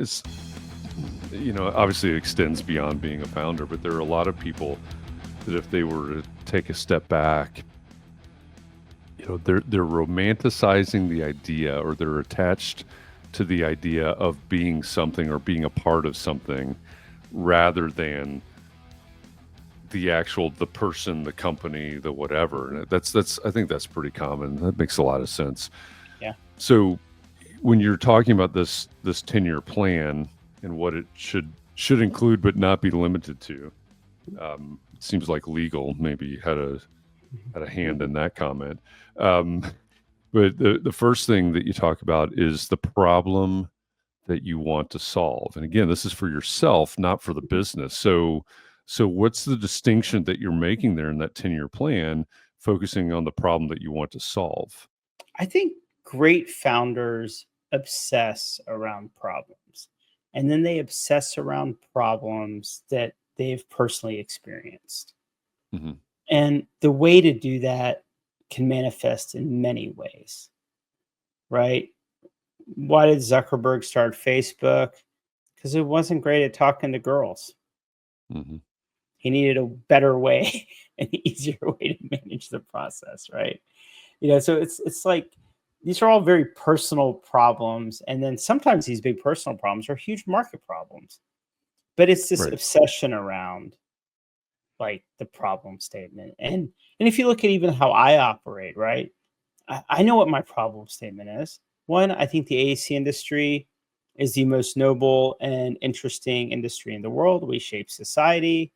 it's, obviously it extends beyond being a founder, but there are a lot of people that if they were to take a step back, they're romanticizing the idea, or they're attached to the idea of being something or being a part of something rather than the person, the company, the whatever. And that's I think that's pretty common. That makes a lot of sense. Yeah. So when you're talking about this 10-year plan and what it should include but not be limited to, it seems like legal maybe had a hand in that comment. But the first thing that you talk about is the problem that you want to solve. And again, this is for yourself, not for the business. So what's the distinction that you're making there in that 10-year plan, focusing on the problem that you want to solve? I think great founders obsess around problems, and then they obsess around problems that they've personally experienced. Mm-hmm. And the way to do that can manifest in many ways, right? Why did Zuckerberg start Facebook? Because it wasn't great at talking to girls. Mm-hmm. He needed a better way, an easier way to manage the process, right? So it's like these are all very personal problems, and then sometimes these big personal problems are huge market problems. But it's this Right. obsession around like the problem statement, and if you look at even how I operate, right? I know what my problem statement is. One, I think the AEC industry is the most noble and interesting industry in the world. We shape society,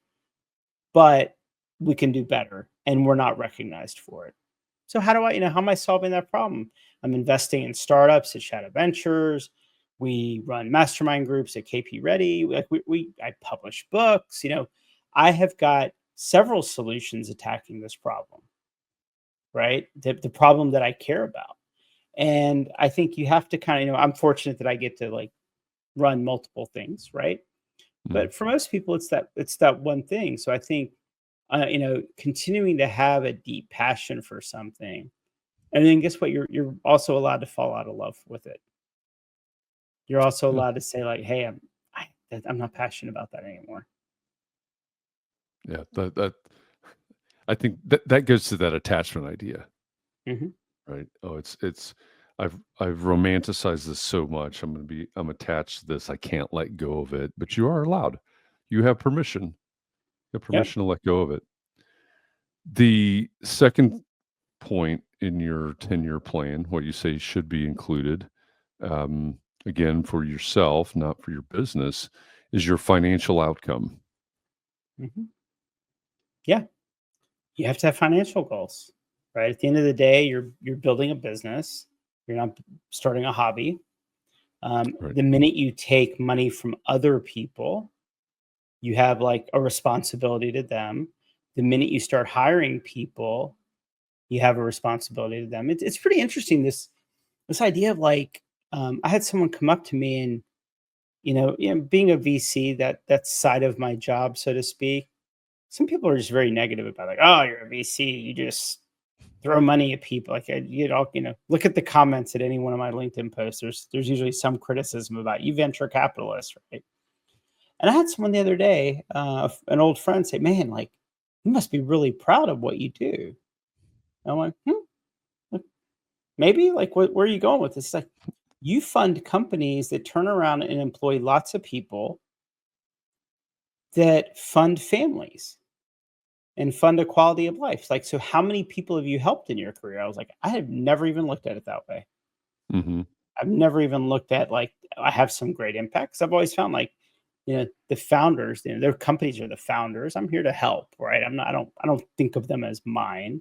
but we can do better, and we're not recognized for it. So how am I solving that problem? I'm investing in startups at Shadow Ventures. We run mastermind groups at KP Ready. Like I publish books. I have got several solutions attacking this problem, right? The problem that I care about. And I think you have to kind of, I'm fortunate that I get to like run multiple things, right? But for most people, it's that one thing. So I think, continuing to have a deep passion for something, and then guess what? You're also allowed to fall out of love with it. You're also Yeah. allowed to say like, "Hey, I'm not passionate about that anymore." Yeah. That I think that goes to that attachment idea, Hmm. right? Oh, it's I've romanticized this so much. I'm attached to this. I can't let go of it. But you are allowed. You have permission. You have Yep. permission to let go of it. The second point in your 10-year plan, what you say should be included, again, for yourself, not for your business, is your financial outcome. Hmm. Yeah. You have to have financial goals, right? At the end of the day, you're building a business. You're not starting a hobby. Right. The minute you take money from other people, you have like a responsibility to them. The minute you start hiring people, you have a responsibility to them. It's pretty interesting, this idea of like, I had someone come up to me, and being a VC, that side of my job, so to speak. Some people are just very negative about like, oh, you're a VC, you just throw money at people. Like look at the comments at any one of my LinkedIn posts. There's usually some criticism about you venture capitalists, right? And I had someone the other day, an old friend, say, "Man, like you must be really proud of what you do." And I'm like, like, maybe. Like, where are you going with this? It's like you fund companies that turn around and employ lots of people, that fund families and fund a quality of life. Like, so how many people have you helped in your career? I was like, I have never even looked at it that way. Mm-hmm. I've never even looked at like I have some great impacts. I've always found like, the founders, their companies are the founders. I'm here to help, right? I don't think of them as mine.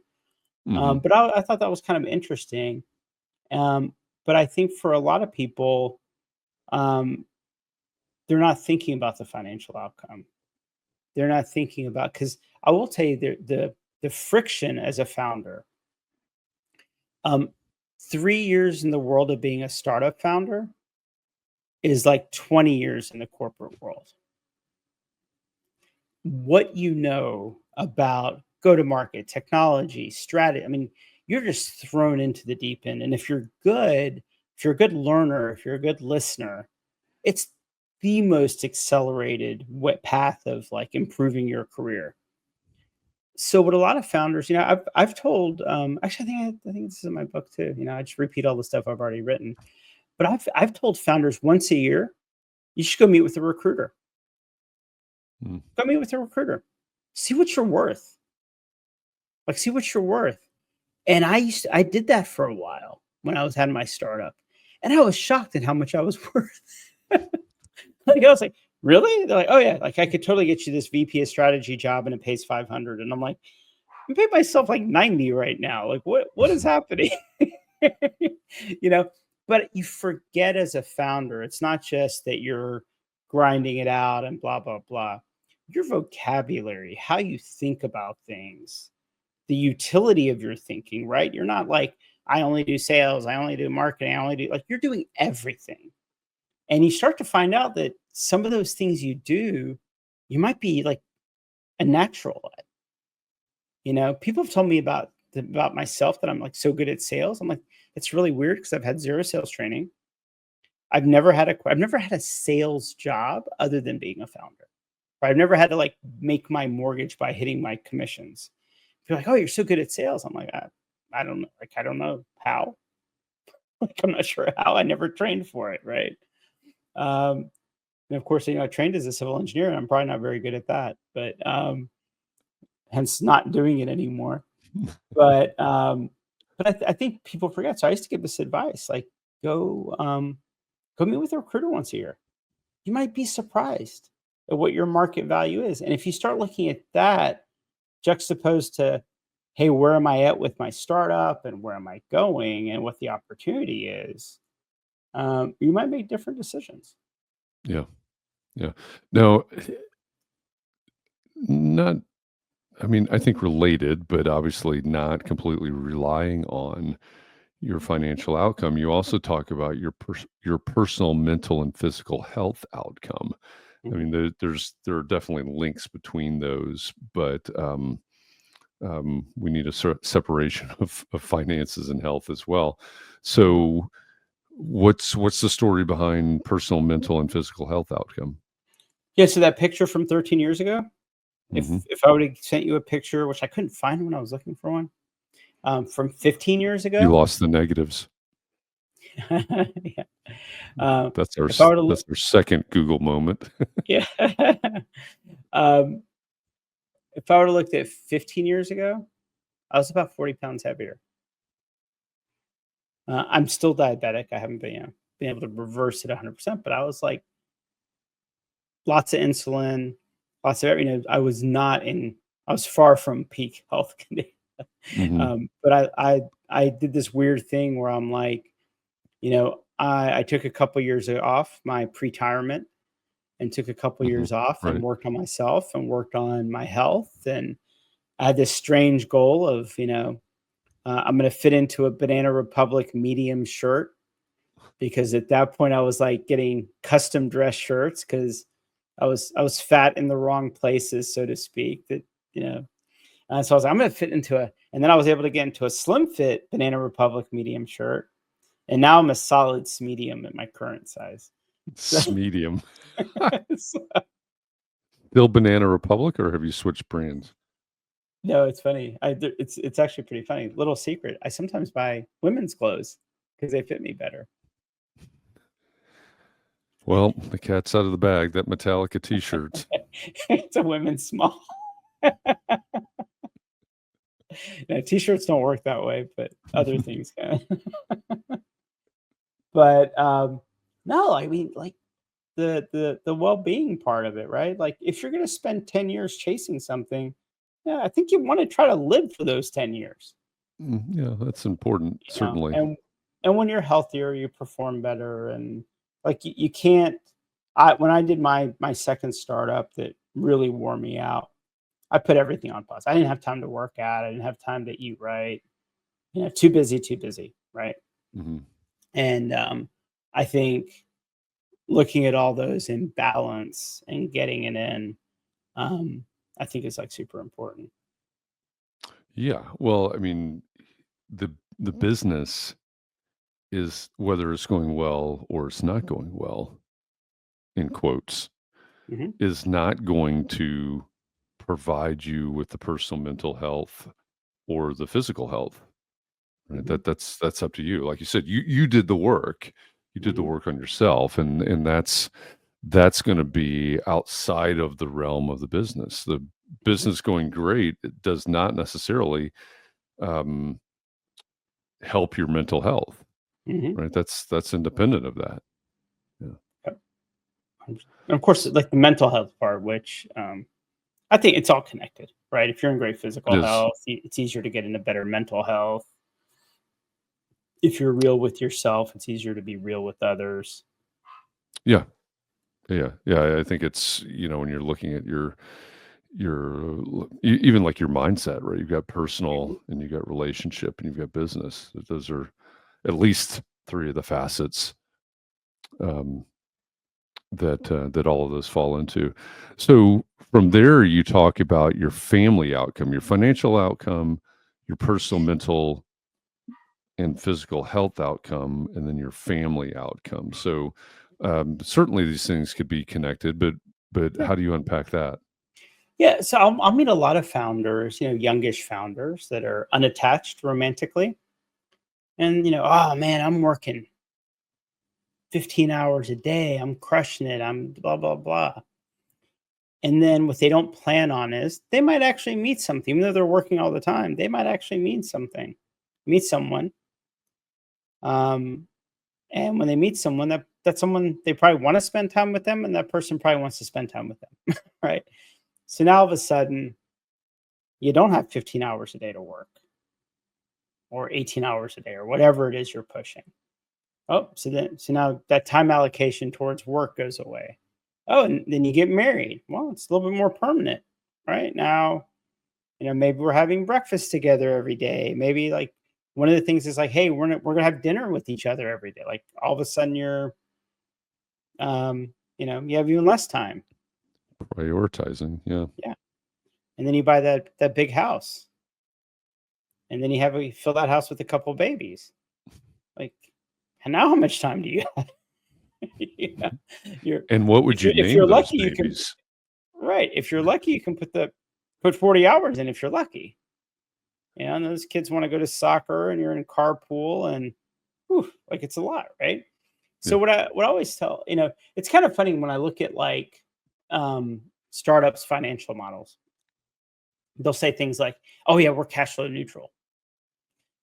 Mm-hmm. But I thought that was kind of interesting. But I think for a lot of people, um, they're not thinking about the financial outcome. They're not thinking about, because I will tell you the friction as a founder. Um, 3 years in the world of being a startup founder is like 20 years in the corporate world. What you know about go to market, technology, strategy. I mean, you're just thrown into the deep end. And if you're good, if you're a good learner, if you're a good listener, it's the most accelerated path of like improving your career. So what a lot of founders, I've told, actually, I think this is in my book too. I just repeat all the stuff I've already written, but I've told founders once a year, you should go meet with a recruiter. Mm. Go meet with a recruiter. See what you're worth. Like, see what you're worth. And I did that for a while when I was having my startup, and I was shocked at how much I was worth. Like, I was like, really? They're like, oh yeah, like I could totally get you this VP of strategy job and it pays 500. And I'm like, I'm paying myself like 90 right now. Like, what is happening? you know, but you forget as a founder, it's not just that you're grinding it out and blah, blah, blah. Your vocabulary, how you think about things, the utility of your thinking, right? You're not like, I only do sales, I only do marketing, I only do, like, you're doing everything. And you start to find out that some of those things you do, you might be like a natural at. People have told me about myself that I'm like so good at sales. I'm like, it's really weird because I've had zero sales training. I've never had a sales job other than being a founder. Or I've never had to like make my mortgage by hitting my commissions. You're like, oh, you're so good at sales. I'm like, I don't know. Like, I don't know how. Like, I'm not sure how. I never trained for it, right? And of course, I trained as a civil engineer, and I'm probably not very good at that, but hence not doing it anymore. But I think people forget. So I used to give this advice, like, go meet with a recruiter once a year. You might be surprised at what your market value is. And if you start looking at that juxtaposed to, hey, where am I at with my startup and where am I going and what the opportunity is, you might make different decisions. Yeah. Yeah. No, not, I mean, I think related, but obviously not completely relying on your financial outcome. You also talk about your personal, mental, and physical health outcome. I mean, there are definitely links between those, but we need a separation of finances and health as well. So, what's the story behind personal, mental, and physical health outcome? Yeah. So that picture from 13 years ago, Hmm. if I would have sent you a picture, which I couldn't find when I was looking for one, from 15 years You ago. lost the negatives. Yeah. Um, That's our if I were to look, that's our second Google moment. yeah. um, if I were to look at 15 years ago, I was about 40 pounds heavier. I'm still diabetic. I haven't been able to reverse it 100%, but I was like lots of insulin, lots of, I was far from peak health condition. Hmm. But I did this weird thing where I'm like, I took a couple years off my pre-retirement and took a couple Hmm. years off and Right. worked on myself and worked on my health. And I had this strange goal of, I'm going to fit into a Banana Republic medium shirt because at that point I was like getting custom dress shirts because I was fat in the wrong places, so to speak. That you know, so I was like, I'm going to fit into and then I was able to get into a slim fit Banana Republic medium shirt, and now I'm a solid medium at my current size. So, Medium. so Still Banana Republic, or have you switched brands? no, it's funny. It's actually pretty funny. Little secret: I sometimes buy women's clothes because they fit me better. Well, the cat's out of the bag. That Metallica T-shirt. It's a women's small. No, t-shirts don't work that way, but other things can. But no, I mean, like the well-being part of it, right? Like if you're going to spend 10 years chasing something, yeah, I think you want to try to live for those 10 years. Yeah, that's important. Certainly. And when you're healthier, you perform better. And like you can't. When I did my second startup that really wore me out, I put everything on pause. I didn't have time to work out. I didn't have time to eat right. Too busy, right? Hmm. And I think looking at all those in balance and getting it in, I think is like super important. Yeah. Well, I mean, the business is whether it's going well or it's not going well. in quotes, Hmm. is not going to provide you with the personal mental health or the physical health. Right? Hmm. That's up to you. Like you said, you did the work. You did the Hmm. work on yourself, and that's going to be outside of the realm of the business. The Hmm. business going great, it does not necessarily um, help your mental health. Hmm. Right? That's independent of that. Yeah. And of course, like the mental health part, which I think it's all connected, right? If you're in great It physical is. health, it's easier to get into better mental health. If you're real with yourself, it's easier to be real with others. Yeah. Yeah. I think it's, when you're looking at even like your mindset, right? You've got personal and you've got relationship and you've got business. Those are at least three of the facets um, that all of those fall into. So from there, you talk about your family outcome, your financial outcome, your personal, mental, and physical health outcome, and then your family outcome. So certainly these things could be connected, but Yeah. how do you unpack that? Yeah, so I'll meet a lot of founders, youngish founders that are unattached romantically. And, oh man, I'm working 15 hours a day. I'm crushing it. I'm blah, blah, blah. And then what they don't plan on is they might actually meet something, even though they're working all the time. They might actually meet someone. Um, and when they meet someone, that's someone they probably want to spend time with them, and that person probably wants to spend time with them, right? So now all of a sudden, you don't have 15 hours a day to work or 18 hours a day or whatever it is you're pushing. Oh, so now that time allocation towards work goes away. Oh, and then you get married. Well, it's a little bit more permanent, right? Now, maybe we're having breakfast together every day. Maybe like one of the things is like, hey, we're gonna have dinner with each other every day. Like all of a sudden you have even less time. Prioritizing. Yeah. Yeah. And then you buy that big house. And then you fill that house with a couple babies. Like, and now how much time do you have? Yeah. You're And what would if you you're name those lucky, you can babies? right. If you're lucky, you can put 40 hours in if you're lucky. And those kids want to go to soccer and you're in carpool and whew, like it's a lot, right? Yeah. So what I always tell, it's kind of funny when I look at like startups financial models. They'll say things like, "Oh yeah, we're cash flow neutral."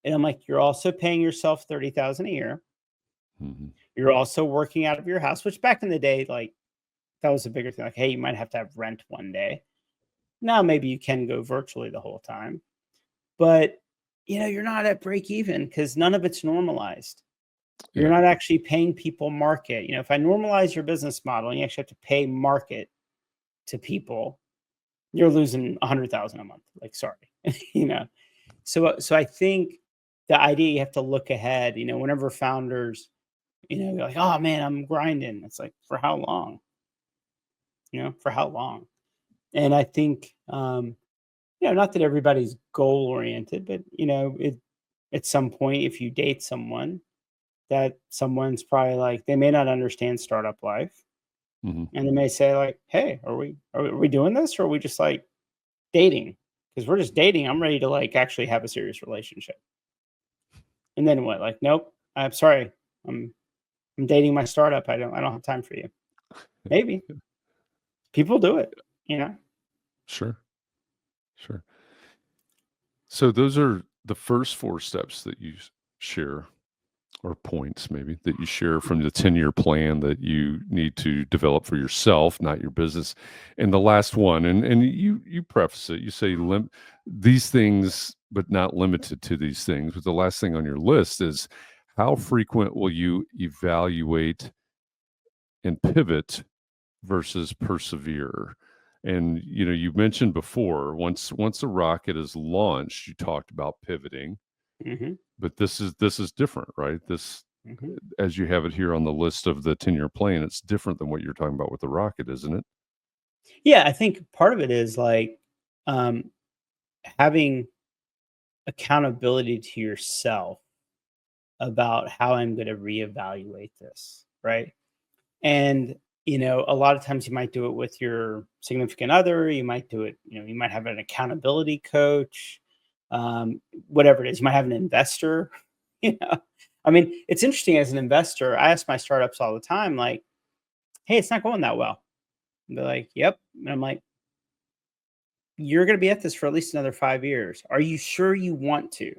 And I'm like, "You're also paying yourself 30,000 a year. Hmm. You're also working out of your house," which back in the day, like that was a bigger thing. Like, hey, you might have to have rent one day. Now maybe you can go virtually the whole time. But you're not at break even because none of it's normalized. You're Yeah. not actually paying people market. If I normalize your business model and you actually have to pay market to people, you're losing 100,000 a month. Like, sorry, you know. So I think the idea you have to look ahead. Whenever founders, you're like, oh man, I'm grinding. It's like for how long? For how long? And I think, not that everybody's goal oriented, but at some point, if you date someone, that someone's probably like they may not understand startup life, Hmm. and they may say like, "Hey, are we doing this, or are we just like dating? Because we're just dating. I'm ready to like actually have a serious relationship." And then what? Like, nope. I'm sorry. I'm I'm dating my startup. I don't have time for you. Maybe people do it. Sure. Sure. So those are the first four steps that you share, or points maybe that you share from the 10-year plan that you need to develop for yourself, not your business. And the last one, and you preface it, you say these things, but not limited to these things. But the last thing on your list is how frequent will you evaluate and pivot versus persevere? And you mentioned before, once a rocket is launched, you talked about pivoting, Hmm. but this is different, right? This, Hmm. as you have it here on the list of the 10-year plan, it's different than what you're talking about with the rocket, isn't it? Yeah, I think part of it is like um, having accountability to yourself about how I'm going to reevaluate this, right? And a lot of times you might do it with your significant other. You might do it, you might have an accountability coach, whatever it is. You might have an investor. I mean, it's interesting as an investor. I ask my startups all the time, like, hey, it's not going that well. And they're like, yep. And I'm like, you're going to be at this for at least another 5 years. Are you sure you want to?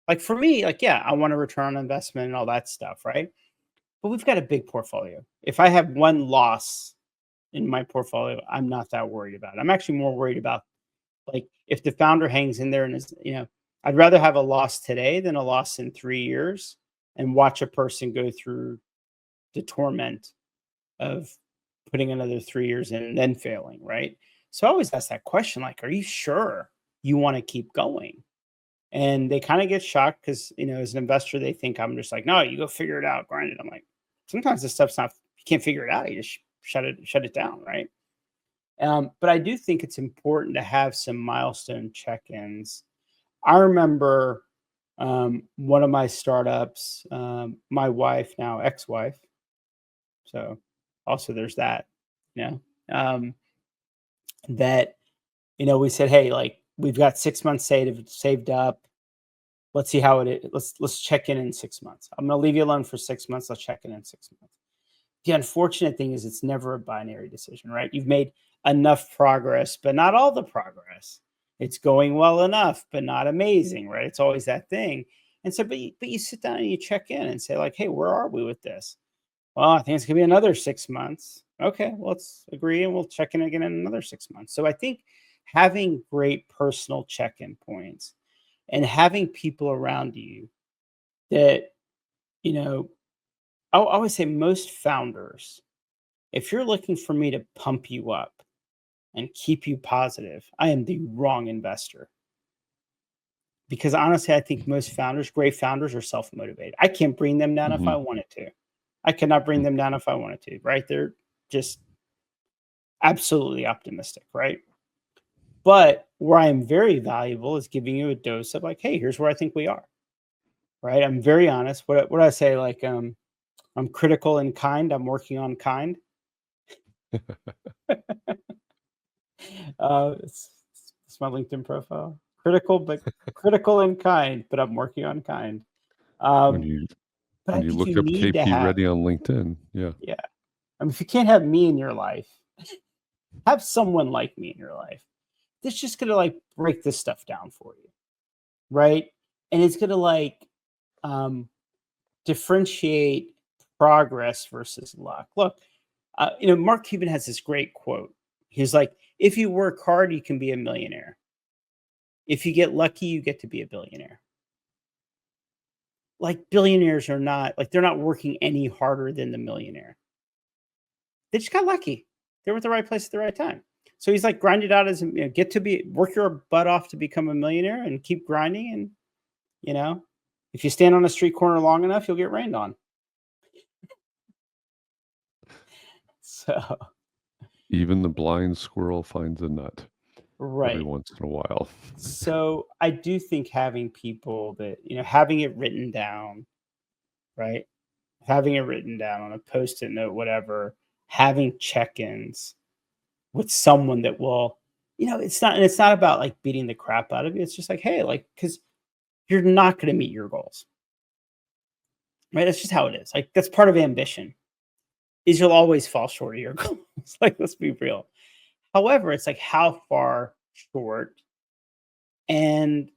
Like for me, like, yeah, I want a return on investment and all that stuff, right? But we've got a big portfolio. If I have one loss in my portfolio, I'm not that worried about it. I'm actually more worried about, like, if the founder hangs in there and is, I'd rather have a loss today than a loss in 3 years and watch a person go through the torment of putting another 3 years in and then failing, right? So I always ask that question, like, are you sure you want to keep going? And they kind of get shocked because, as an investor, they think I'm just like, no, you go figure it out, grind it. I'm like, sometimes this stuff's not, you can't figure it out. You just shut it down, right? But I do think it's important to have some milestone check-ins. I remember one of my startups, my wife, now ex-wife. So also there's that, that, we said, hey, like, we've got 6 months saved up. Let's see how it is. Let's check in 6 months. I'm going to leave you alone for 6 months. Let's check in 6 months. The unfortunate thing is it's never a binary decision, right? You've made enough progress, but not all the progress. It's going well enough, but not amazing, right? It's always that thing. And so, but you sit down and you check in and say, like, hey, where are we with this? Well, I think it's going to be another 6 months. Okay, well, let's agree and we'll check in again in another 6 months. So I think having great personal check-in points and having people around you that, I always say most founders, if you're looking for me to pump you up and keep you positive, I am the wrong investor. Because honestly, I think most founders, great founders, are self-motivated. I can't bring them down if I wanted to. I cannot bring them down if I wanted to, right? They're just absolutely optimistic, right? But where I am very valuable is giving you a dose of, like, hey, here's where I think we are, right? I'm very honest. What I say, like, I'm critical and kind. I'm working on kind. It's my LinkedIn profile. Critical and kind, but I'm working on kind. When you look up KP Reddy on LinkedIn, yeah. I mean, if you can't have me in your life, have someone like me in your life. That's just gonna, like, break this stuff down for you, right? And it's gonna, like, differentiate progress versus luck. Look, Mark Cuban has this great quote. He's like, if you work hard, you can be a millionaire. If you get lucky, you get to be a billionaire. Like, billionaires are not, like, they're not working any harder than the millionaire. They just got lucky. They were at the right place at the right time. So he's like, grind it out as, work your butt off to become a millionaire and keep grinding. And, if you stand on a street corner long enough, you'll get rained on. So even the blind squirrel finds a nut. Right. Every once in a while. So I do think having people that, having it written down, right? Having it written down on a Post-it note, whatever, having check-ins with someone that will, it's not about, like, beating the crap out of you. It's just like, hey, like, because you're not going to meet your goals, right? That's just how it is. Like, that's part of ambition, is you'll always fall short of your goals. Like, let's be real. However, it's like, how far short, and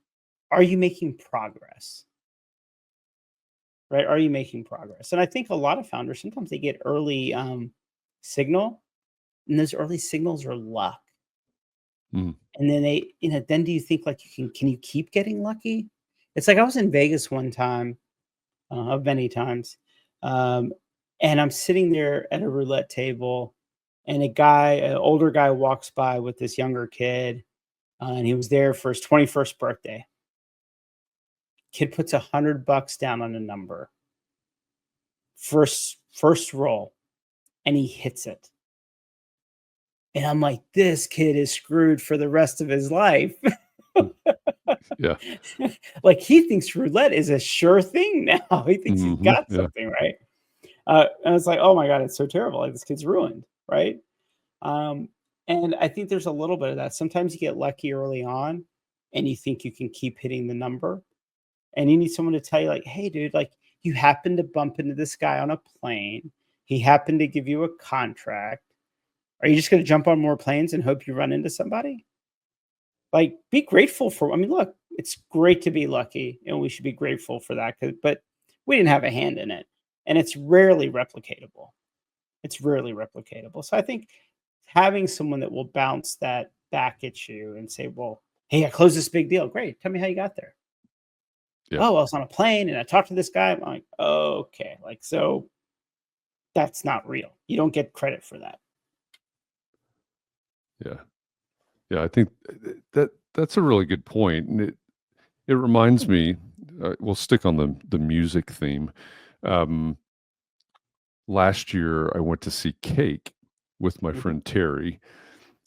are you making progress? Right? Are you making progress? And I think a lot of founders, sometimes they get early signal, and those early signals are luck. And then then do you think, like, can you keep getting lucky? It's like, I was in Vegas one time, many times, and I'm sitting there at a roulette table, and an older guy walks by with this younger kid, and he was there for his 21st birthday. Kid puts $100 down on a number. First roll, and he hits it. And I'm like, this kid is screwed for the rest of his life. Yeah. Like, he thinks roulette is a sure thing now. He thinks he's got something, right? And it's like, oh my God, it's so terrible. Like this kid's ruined, right? Um, and I think there's a little bit of that. Sometimes you get lucky early on and you think you can keep hitting the number. And you need someone to tell you, like, hey, dude, like you happen to bump into this guy on a plane. He happened to give you a contract. Are you just going to jump on more planes and hope you run into somebody? Like, be grateful for, I mean, look, it's great to be lucky and we should be grateful for that. But we didn't have a hand in it. And it's rarely replicatable. It's rarely replicatable. So I think having someone that will bounce that back at you and say, well, hey, I closed this big deal. Great. Tell me how you got there. Yeah. Oh, I was on a plane and I talked to this guy. I'm like, oh, okay. Like, so that's not real. You don't get credit for that. Yeah. Yeah. I think that's a really good point. And it reminds me, we'll stick on the music theme. Last year, I went to see Cake with my friend Terry.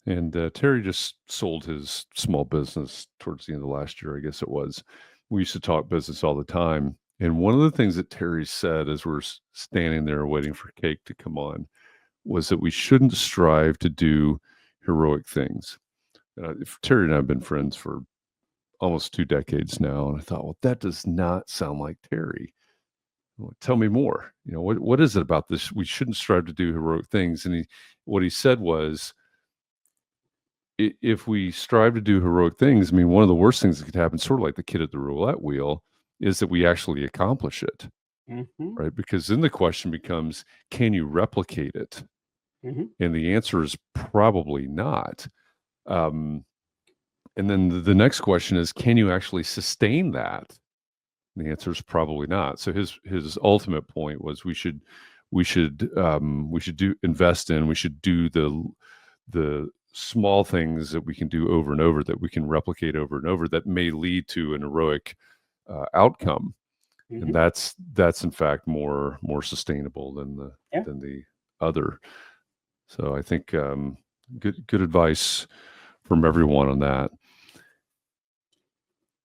And Terry just sold his small business towards the end of last year, I guess it was. We used to talk business all the time. And one of the things that Terry said as we're standing there waiting for Cake to come on was that we shouldn't strive to do heroic things. Terry and I have been friends for almost 2 decades now. And I thought, well, that does not sound like Terry. Well, tell me more. What is it about this? We shouldn't strive to do heroic things. And what he said was, if we strive to do heroic things, I mean, one of the worst things that could happen, sort of like the kid at the roulette wheel, is that we actually accomplish it, Mm-hmm. right? Because then the question becomes, can you replicate it? Mm-hmm. And the answer is probably not. And then the next question is, can you actually sustain that? And the answer is probably not. So his ultimate point was we should invest in, we should do the small things that we can do over and over, that we can replicate over and over, that may lead to an heroic outcome. Mm-hmm. And that's in fact more sustainable than the other. So I think good advice from everyone on that.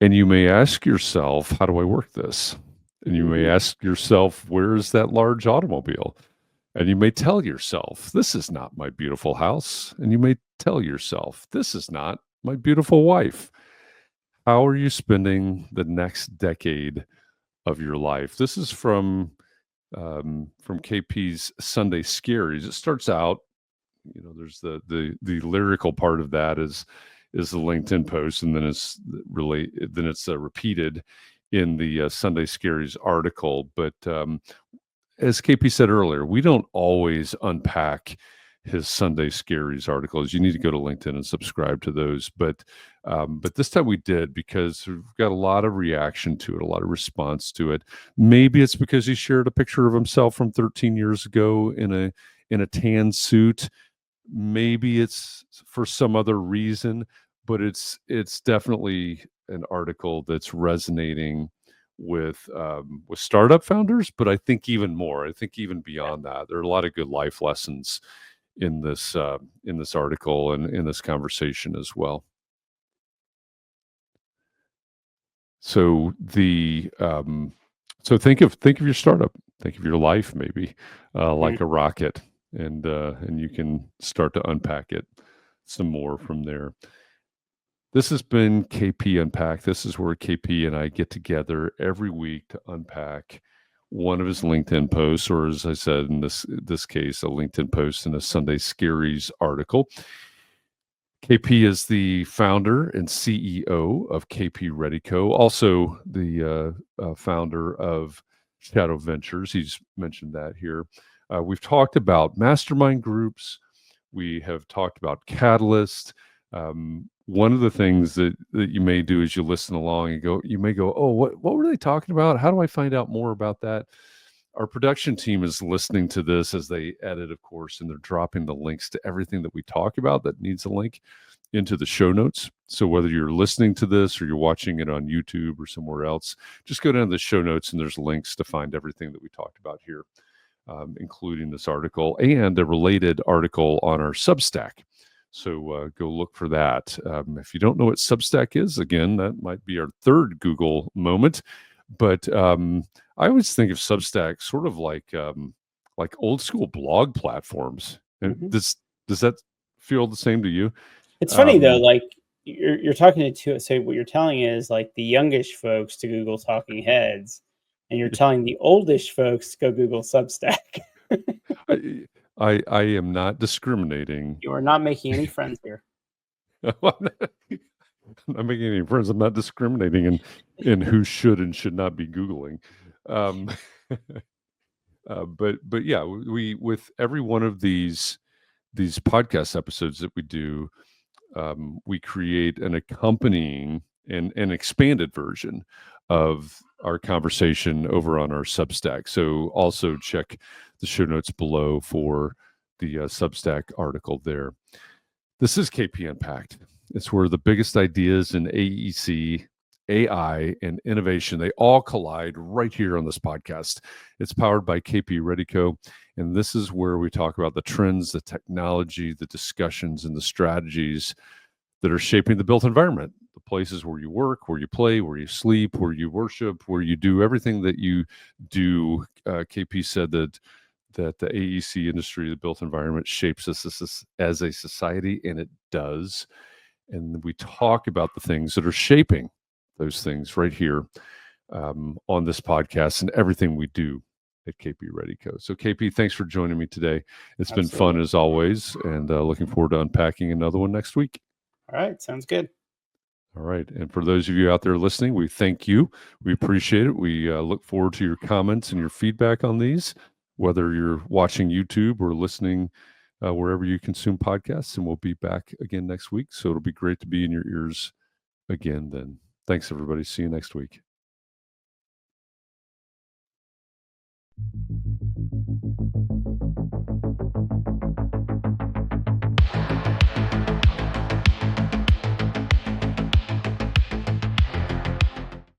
And you may ask yourself, how do I work this? And you may ask yourself, where is that large automobile? And you may tell yourself, this is not my beautiful house. And you may tell yourself, this is not my beautiful wife. How are you spending the next decade of your life? This is from KP's Sunday Scaries. It starts out, there's the lyrical part of that is the LinkedIn post, and then it's repeated in the Sunday Scaries article. But as KP said earlier, we don't always unpack his Sunday Scaries articles. You need to go to LinkedIn and subscribe to those. But this time we did, because we've got a lot of reaction to it, a lot of response to it. Maybe it's because he shared a picture of himself from 13 years ago in a tan suit. Maybe it's for some other reason, but it's definitely an article that's resonating with startup founders, but I think even more. I think even beyond that, there are a lot of good life lessons in this article and in this conversation as well. So so think of your startup, think of your life maybe like a rocket, and you can start to unpack it some more from there. This has been KP Unpacked. This is where KP and I get together every week to unpack one of his LinkedIn posts, or as I said in this case, a LinkedIn post and a Sunday Scaries article. KP is the founder and CEO of KP Ready Co., also the founder of Shadow Ventures. He's mentioned that here. We've talked about mastermind groups. We have talked about Catalyst. One of the things that you may do is you listen along and you may go, oh, what were they talking about? How do I find out more about that? Our production team is listening to this as they edit, of course, and they're dropping the links to everything that we talk about that needs a link into the show notes. So whether you're listening to this or you're watching it on YouTube or somewhere else, just go down to the show notes and there's links to find everything that we talked about here, including this article and a related article on our Substack. So go look for that. If you don't know what Substack is, again, that might be our third Google moment. But I always think of Substack sort of like like old school blog platforms. And Mhm. does that feel the same to you? It's funny though, Um, like you're talking to so what you're telling is like the youngish folks to Google Talking Heads, and you're telling the oldish folks to go Google Substack. I am not discriminating. You are not making any friends here. I'm not making any friends. I'm not discriminating in who should and should not be Googling. Um, but yeah, we with every one of these podcast episodes that we do, we create an accompanying and an expanded version of our conversation over on our Substack. So also check the show notes below for the Substack article there. This is KP Unpacked. It's where the biggest ideas in AEC, AI, and innovation, they all collide right here on this podcast. It's powered by KP Redico, and this is where we talk about the trends, the technology, the discussions, and the strategies that are shaping the built environment, the places where you work, where you play, where you sleep, where you worship, where you do everything that you do. KP said that the AEC industry, the built environment, shapes us as a society, and it does. And we talk about the things that are shaping those things right here on this podcast and everything we do at KP Ready Co. So, KP, thanks for joining me today. It's been Absolutely. fun as always, and looking forward to unpacking another one next week. All right, sounds good. All right. And for those of you out there listening, we thank you. We appreciate it. We look forward to your comments and your feedback on these, whether you're watching YouTube or listening wherever you consume podcasts. And we'll be back again next week. So it'll be great to be in your ears again then. Thanks, everybody. See you next week.